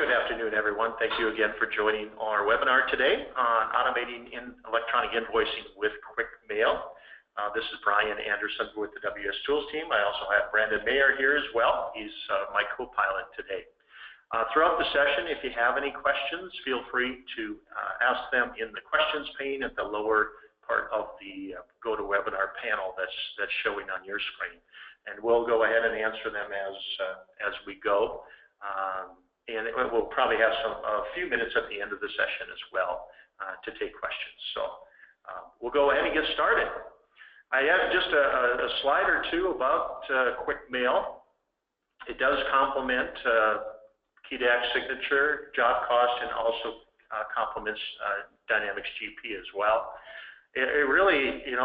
good afternoon, everyone. Thank you again for joining our webinar today on automating electronic invoicing with quick mail. This is Brian Anderson with the wsTOOLS team. I also have Brandon Mayer here as well. He's my co-pilot today. Throughout the session, if you have any questions, feel free to ask them in the questions pane at the lower part of the GoToWebinar panel that's showing on your screen. And we'll go ahead and answer them as we go. And we'll probably have a few minutes at the end of the session as well to take questions. So we'll go ahead and get started. I have just a slide or two about quick mail. It does complement KDAX signature, job cost, and also complements Dynamics GP as well. It really, and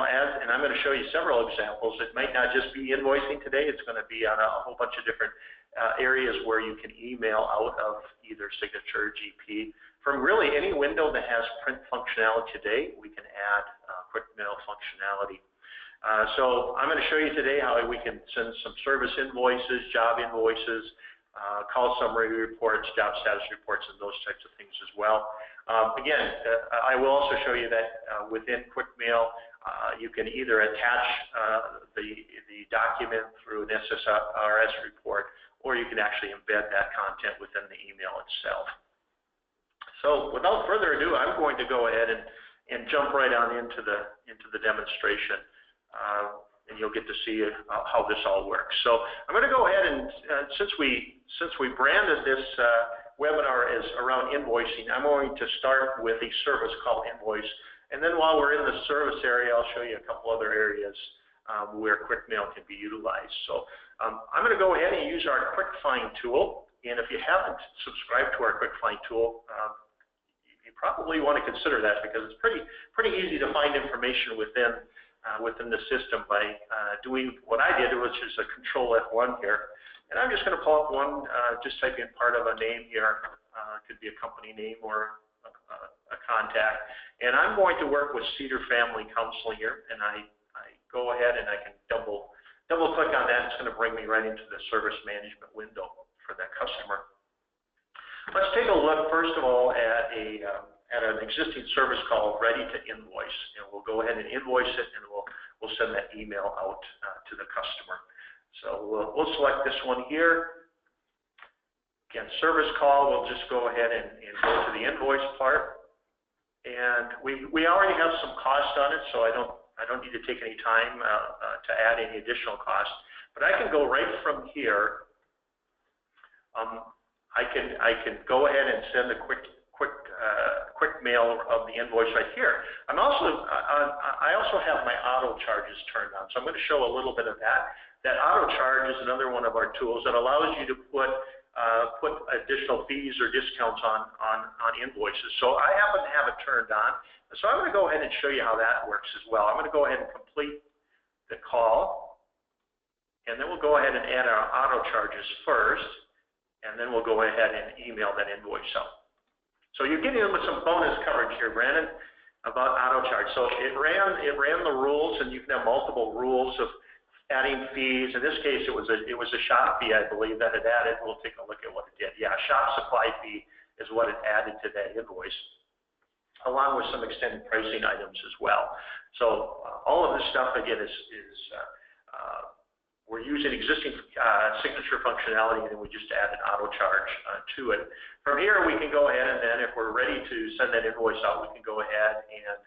I'm going to show you several examples. It might not just be invoicing today. It's going to be on a whole bunch of different areas where you can email out of either signature or GP. From really any window that has print functionality today, we can add quick mail functionality. So I'm going to show you today how we can send some service invoices, job invoices, call summary reports, job status reports, and those types of things as well. Again, I will also show you that within quick mail, you can either attach the document through an SSRS report, or you can actually embed that content within the email itself. So without further ado, I'm going to go ahead and jump right on into the demonstration, and you'll get to see how this all works. So I'm going to go ahead and since we branded this webinar as around invoicing, I'm going to start with a service called Invoice, and then while we're in the service area, I'll show you a couple other areas where quick mail can be utilized. So I'm going to go ahead and use our Quick Find tool, and if you haven't subscribed to our Quick Find tool, you probably want to consider that, because it's pretty easy to find information within the system by doing what I did, which is a Control F1 here. And I'm just going to pull up one, just type in part of a name here. It could be a company name or a contact. And I'm going to work with Cedar Family Counseling here, and I go ahead and I can double click on that. It's going to bring me right into the service management window for that customer. Let's take a look first of all at an existing service call ready to invoice, and we'll go ahead and invoice it, and we'll send that email out to the customer. So we'll select this one here. Again, service call. We'll just go ahead and go to the invoice part, and we already have some cost on it, so I don't need to take any time to add any additional cost. But I can go right from here. I can go ahead and send a quick mail of the invoice right here. I also have my auto charges turned on, so I'm going to show a little bit of that. That auto charge is another one of our tools that allows you to put additional fees or discounts on invoices. So I happen to have it turned on, so I'm going to go ahead and show you how that works as well. I'm going to go ahead and complete the call, and then we'll go ahead and add our auto charges first, and then we'll go ahead and email that invoice out. So you're getting in with some bonus coverage here, Brandon, about auto charge. So it ran the rules, and you can have multiple rules of adding fees. In this case, it was a shop fee, I believe, that it added. We'll take a look at what it did. Yeah, shop supply fee is what it added to that invoice, along with some extended pricing items as well. So all of this stuff, again, we're using existing signature functionality, and then we just add an auto charge to it. From here, we can go ahead, and then if we're ready to send that invoice out, we can go ahead and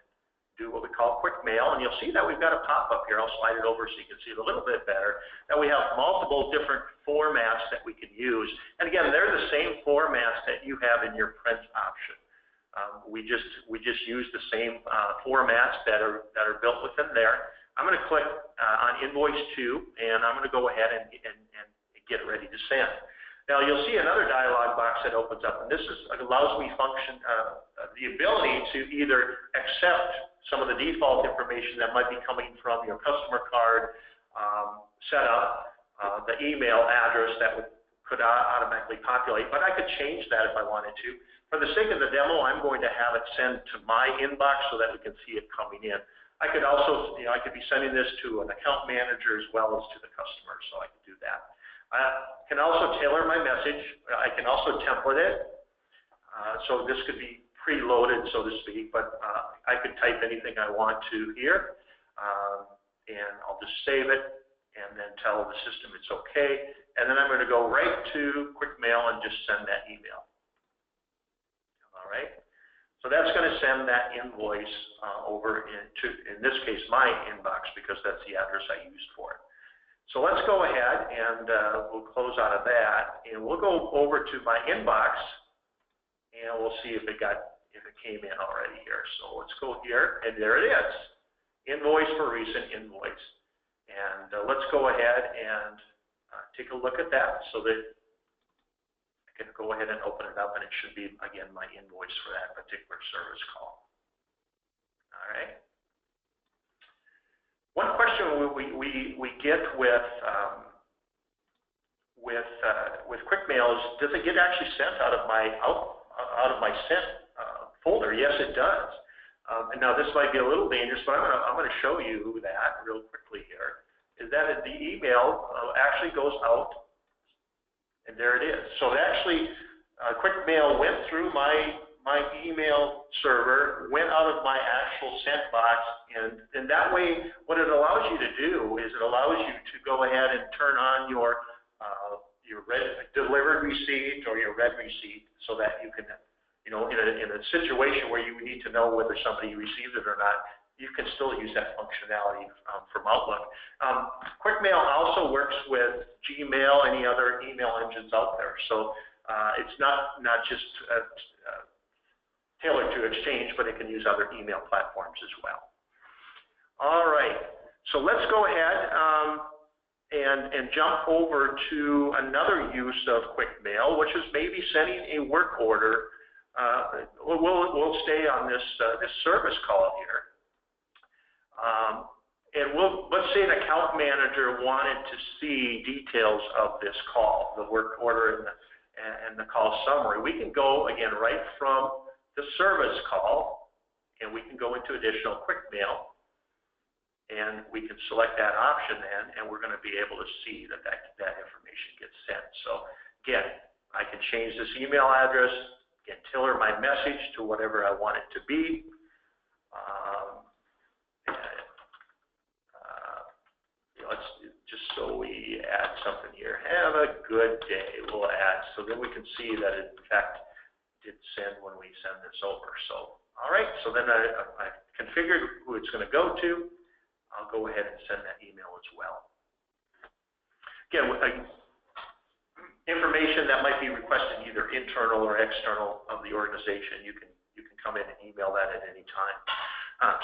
do what we call quick mail, and you'll see that we've got a pop-up here. I'll slide it over so you can see it a little bit better. That we have multiple different formats that we can use, and again, they're the same formats that you have in your print option. We just use the same formats that are built within there. I'm going to click on Invoice 2, and I'm going to go ahead and get ready to send. Now you'll see another dialog box that opens up, and this allows me the ability to either accept some of the default information that might be coming from your customer card setup, the email address that could automatically populate, but I could change that if I wanted to. For the sake of the demo, I'm going to have it sent to my inbox so that we can see it coming in. I could also, I could be sending this to an account manager as well as to the customer, so I could do that. I can also tailor my message. I can also template it. So this could be preloaded, so to speak, but I could type anything I want to here, and I'll just save it and then tell the system it's okay. And then I'm going to go right to quick mail and just send that email. All right. So that's going to send that invoice over into, in this case, my inbox, because that's the address I used for it. So let's go ahead and we'll close out of that, and we'll go over to my inbox, and we'll see if it came in already here. So let's go here, and there it is, invoice for recent invoice. And let's go ahead and take a look at that so that I can go ahead and open it up, and it should be, again, my invoice for that particular service call. All right. One question we get with QuickMail is, does it get actually sent out of my sent folder? Yes, it does. And now this might be a little dangerous, but I'm going to show you that real quickly here. Is that the email actually goes out, and there it is. So actually, QuickMail went through my email server, went out of my actual sent box, and that way, what it allows you to do is it allows you to go ahead and turn on your delivered receipt or your read receipt, so that you can, in a situation where you need to know whether somebody received it or not, you can still use that functionality from Outlook. QuickMail also works with Gmail, any other email engines out there. So it's not just tailored to Exchange, but it can use other email platforms as well. All right, so let's go ahead and jump over to another use of QuickMail, which is maybe sending a work order. We'll stay on this service call here. And let's say an account manager wanted to see details of this call, the work order and the call summary. We can go, again, right from the service call, and we can go into additional QuickMail, and we can select that option then, and we're going to be able to see that information gets sent. So again, I can change this email address, again, tailor my message to whatever I want it to be. Let's just so we add something here. Have a good day. We'll add, so then we can see that it, in fact, did send when we send this over. So, all right. So then I configured who it's going to go to. I'll go ahead and send that email as well. Again, information that might be requested either internal or external of the organization, you can come in and email that at any time.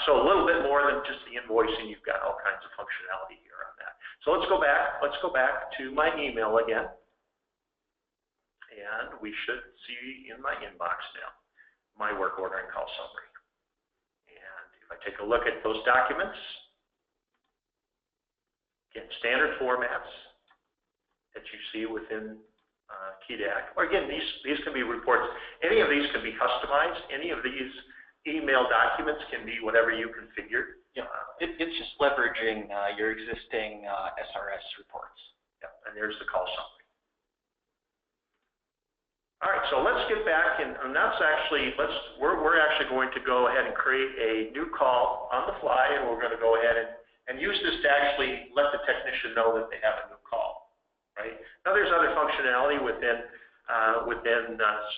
So a little bit more than just the invoicing, you've got all kinds of functionality here on that. So let's go back to my email again. And we should see in my inbox now my work order and call summary. And if I take a look at those documents, again, standard formats that you see within KDAC. Or again, these can be reports. Any of these can be customized. Any of these email documents can be whatever you configured. Yeah, it's just leveraging your existing SRS reports. Yeah, and there's the call summary. All right, so let's get back, and that's actually, we're actually going to go ahead and create a new call on the fly, and we're going to go ahead and use this to actually let the technician know that they have a new call, right? Now there's other functionality within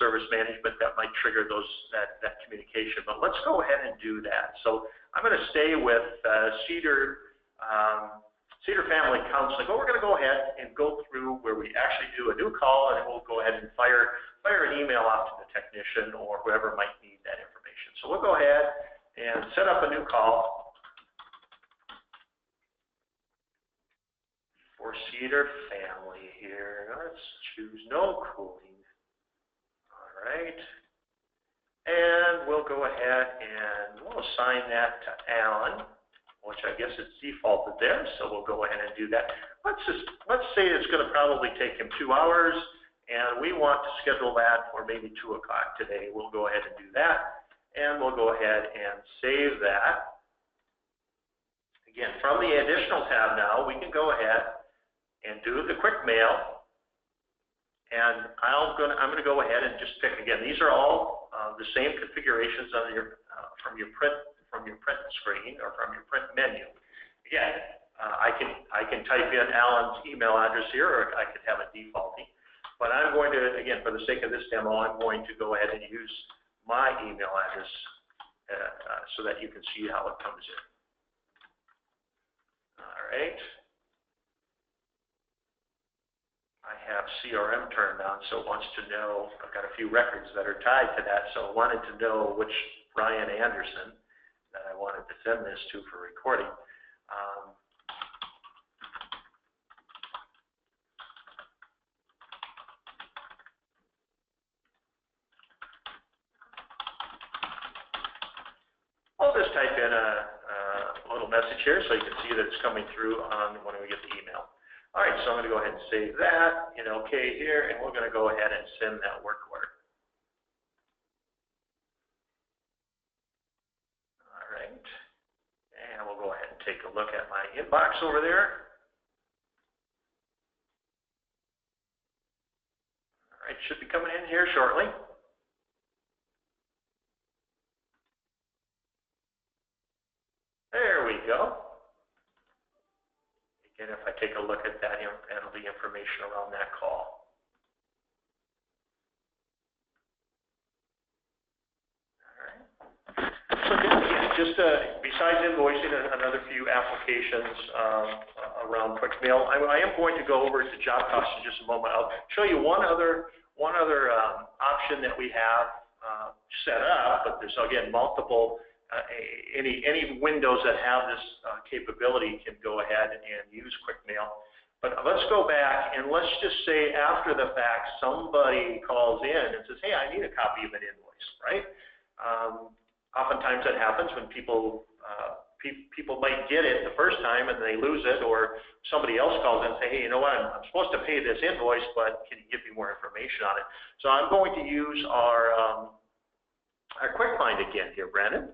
service management that might trigger that communication, but let's go ahead and do that. So I'm going to stay with Cedar Family Counseling, but we're going to go ahead and go through where we actually do a new call, and we'll go ahead and fire an email out to the technician or whoever might need that information. So we'll go ahead and set up a new call for Cedar Family here. Let's choose no cooling. All right. And we'll go ahead and we'll assign that to Alan, which I guess it's defaulted there, so we'll go ahead and do that. Let's say it's going to probably take him 2 hours, and we want to schedule that for maybe 2 o'clock today. We'll go ahead and do that, and we'll go ahead and save that. Again, from the additional tab now, we can go ahead and do the quick mail, And I'm gonna go ahead and just pick again. These are all the same configurations on your from your print screen or from your print menu. Again, I can type in Alan's email address here, or I could have it defaulting. But I'm going to, again, for the sake of this demo, I'm going to go ahead and use my email address so that you can see how it comes in. All right. I have CRM turned on, so it wants to know, I've got a few records that are tied to that, so it wanted to know which Brian Anderson that I wanted to send this to for recording. I'll just type in a little message here so you can see that it's coming through on when we get the email. All right, so I'm going to go ahead and save that, hit OK here, and we're going to go ahead and send that work order. All right, and we'll go ahead and take a look at my inbox over there. All right, should be coming in here shortly. There we go. Again, if I take a look at that, that'll be information around that call. All right. So again, just besides invoicing, another few applications around QuickMail. I am going to go over to job costs in just a moment. I'll show you one other option that we have set up, but there's again multiple. Any Windows that have this capability can go ahead and use QuickMail. But let's go back and let's just say after the fact somebody calls in and says, hey, I need a copy of an invoice, right? Oftentimes that happens when people might get it the first time and they lose it, or somebody else calls in and say, hey, you know what, I'm supposed to pay this invoice, but can you give me more information on it? So I'm going to use our Quick Find again here, Brandon.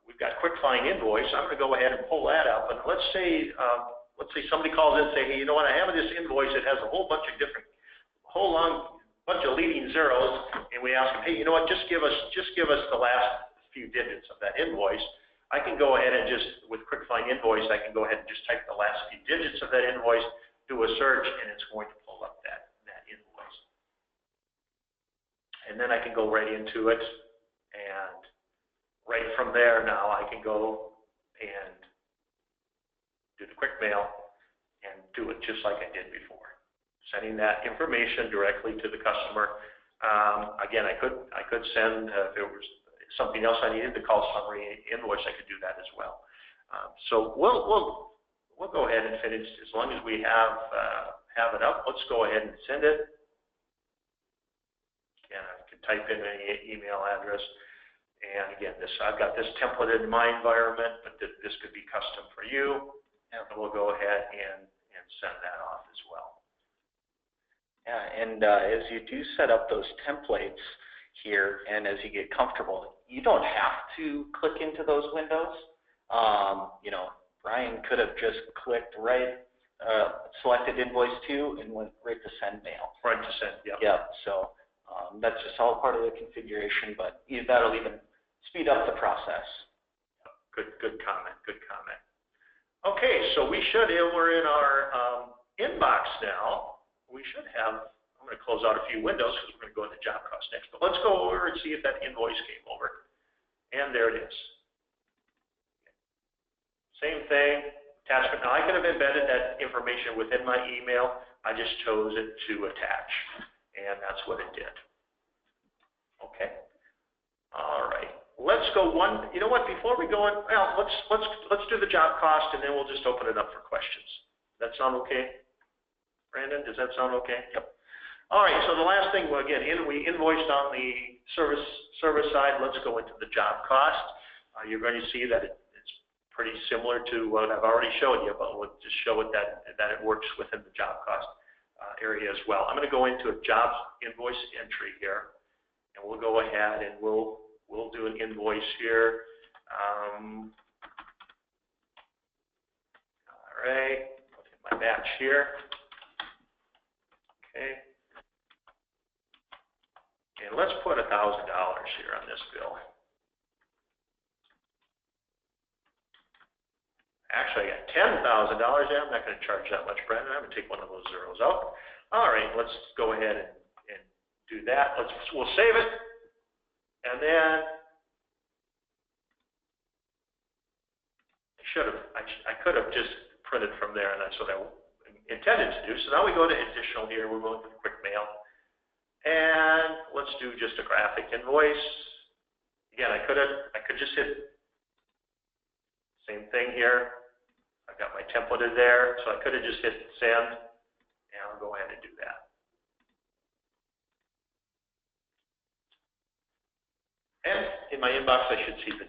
We've got Quick Find Invoice. I'm going to go ahead and pull that up. And let's say somebody calls in and say, hey, you know what? I have this invoice. It has a whole bunch of bunch of leading zeros. And we ask them, hey, you know what? Just give us the last few digits of that invoice. I can go ahead and with Quick Find Invoice, I can go ahead and just type the last few digits of that invoice, do a search, and it's going to pull up that invoice. And then I can go right into it, and right from there now I can go and do the QuickMail and do it just like I did before, sending that information directly to the customer. Again, I could send if there was something else I needed, the call summary invoice, I could do that as well. So we'll go ahead and finish as long as we have it up. Let's go ahead and send it. Again, I can type in any email address. And again, I've got this template in my environment, but this could be custom for you. And we'll go ahead and send that off as well. Yeah, and as you do set up those templates here, and as you get comfortable, you don't have to click into those windows. You know, Brian could have just clicked selected invoice 2 and went right to send mail. Right to send, yeah. Yeah, so that's just all part of the configuration, but that'll even speed up the process. Good comment, good comment. Okay, so we're in our inbox now. We should have, I'm going to close out a few windows because we're going to go into job cost next, but let's go over and see if that invoice came over. And there it is. Same thing, attachment. Now I could have embedded that information within my email. I just chose it to attach, and that's what it did. Okay. All right. Let's go one. You know what? Before we go in, well, let's do the job cost, and then we'll just open it up for questions. Does that sound okay, Brandon? Does that sound okay? Yep. All right. So the last thing, again, we invoiced on the service side. Let's go into the job cost. You're going to see that it's pretty similar to what I've already showed you, but we'll just show it that it works within the job cost area as well. I'm going to go into a jobs invoice entry here. And we'll go ahead and we'll do an invoice here. All right, I'll hit my match here. Okay, And let's put $1,000 here on this bill. Actually, I got $10,000. Yeah, I'm not going to charge that much, Brandon. I'm going to take one of those zeros out. All right, let's go ahead and do that. We'll save it, and then I could have just printed from there, and that's what I intended to do. So now we go to additional here. We're going to quick mail, and let's do just a graphic invoice. Again, I could just hit same thing here. I've got my templated there, so I could have just hit send, and I'll go ahead and do that. And in my inbox, I should see the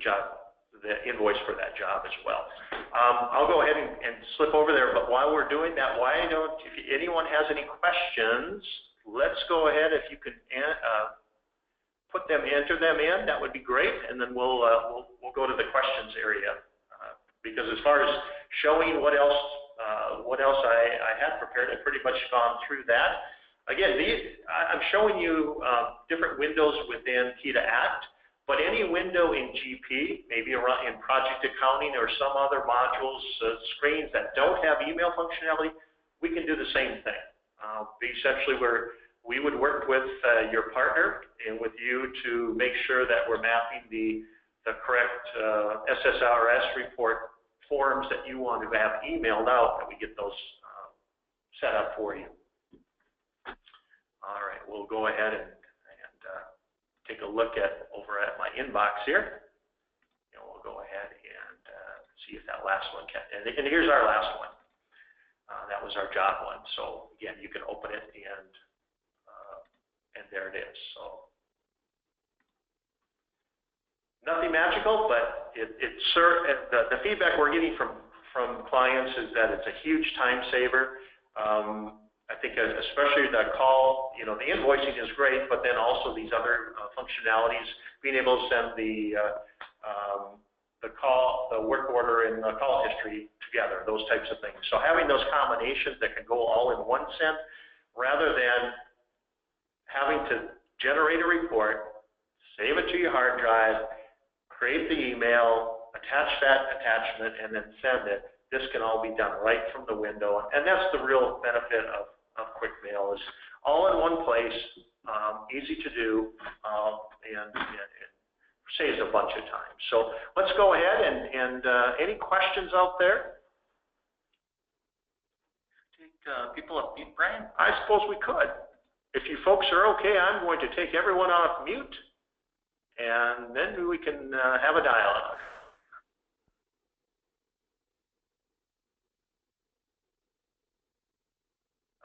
invoice for that job as well. I'll go ahead and slip over there, but while we're doing that, if anyone has any questions, let's go ahead. If you could enter them in, that would be great, and then we'll go to the questions area. Because as far as showing what else I had prepared, I've pretty much gone through that. Again, I'm showing you different windows within Key to Act, but any window in GP, maybe in project accounting or some other modules, screens that don't have email functionality, we can do the same thing. Essentially, we would work with your partner and with you to make sure that we're mapping the correct SSRS report forms that you want to have emailed out, and we get those set up for you. All right, we'll go ahead and take a look over at my inbox here. And we'll go ahead and see if that last one can. And here's our last one. That was our job one. So again, you can open it and there it is. So nothing magical, but the feedback we're getting from clients is that it's a huge time saver. I think especially the call, the invoicing is great, but then also these other functionalities, being able to send the work order and the call history together, those types of things. So having those combinations that can go all in one send, rather than having to generate a report, save it to your hard drive, create the email, attach that attachment, and then send it. This can all be done right from the window, and that's the real benefit of quick mail, is all in one place, easy to do, and saves a bunch of time. So let's go ahead and any questions out there? Take people off mute, Brian? I suppose we could. If you folks are okay, I'm going to take everyone off mute, and then we can have a dialogue.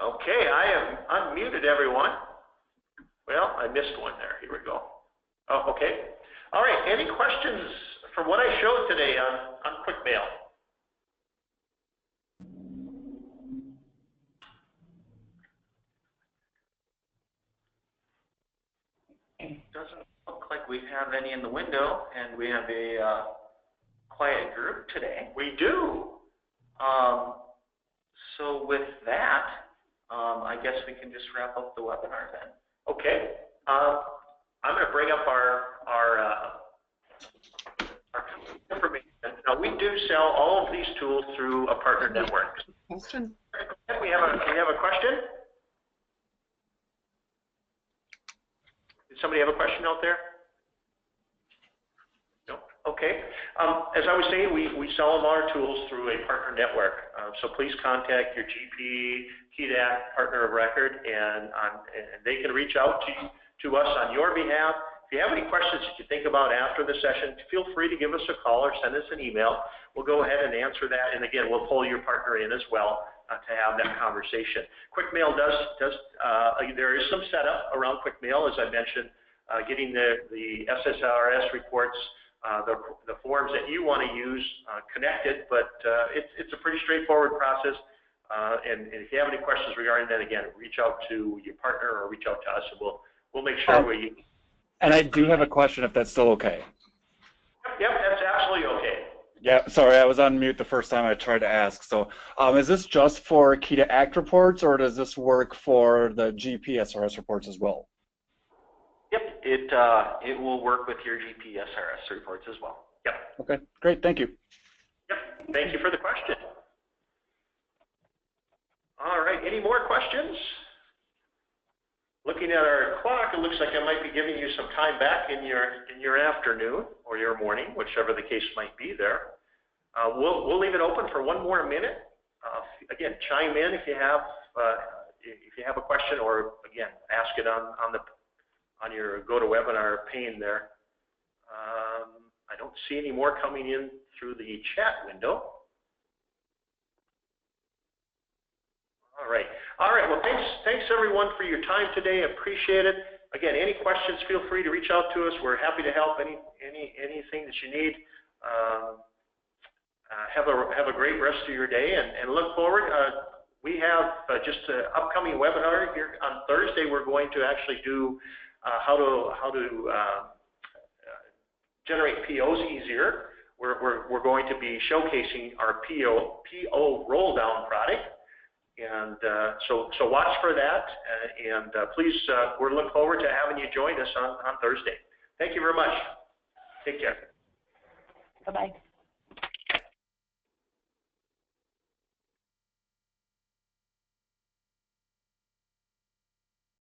Okay, I have unmuted everyone. Well, I missed one there. Here we go. Oh, okay. All right, any questions from what I showed today on quick mail? Doesn't look like we have any in the window, and we have a quiet group today. We do. So with that, I guess we can just wrap up the webinar then. Okay. I'm going to bring up our information. Now, we do sell all of these tools through a partner network. Question? We have a question? Did somebody have a question out there? No? Okay. As I was saying, we sell all our tools through a partner network. So please contact your GP, Key to Act partner of record, and they can reach out to us on your behalf. If you have any questions that you think about after the session, feel free to give us a call or send us an email. We'll go ahead and answer that. And again, we'll pull your partner in as well to have that conversation. QuickMail there is some setup around QuickMail, as I mentioned, getting the SSRS reports, the forms that you want to use connected, but it's a pretty straightforward process. And if you have any questions regarding that, again, reach out to your partner or reach out to us, and we'll make sure we. And I do have a question, if that's still okay. Yep, that's absolutely okay. Yeah, sorry, I was on mute the first time I tried to ask. So, is this just for Key to Act reports, or does this work for the GP SRS reports as well? Yep, it will work with your GPSRS reports as well. Yep. Okay, great, thank you. Yep, thank you for the question. All right, any more questions? Looking at our clock, it looks like I might be giving you some time back in your afternoon or your morning, whichever the case might be there. We'll leave it open for one more minute. Again, chime in if you have a question, or again, ask it on your GoToWebinar pane there. I don't see any more coming in through the chat window. All right. Well, thanks everyone for your time today. Appreciate it. Again, any questions, feel free to reach out to us. We're happy to help. Anything that you need. Have a great rest of your day, and look forward. We have just an upcoming webinar here on Thursday. We're going to actually do how to generate POs easier. We're going to be showcasing our PO roll down product, and so watch for that. And please, we look forward to having you join us on Thursday. Thank you very much. Take care. Bye-bye.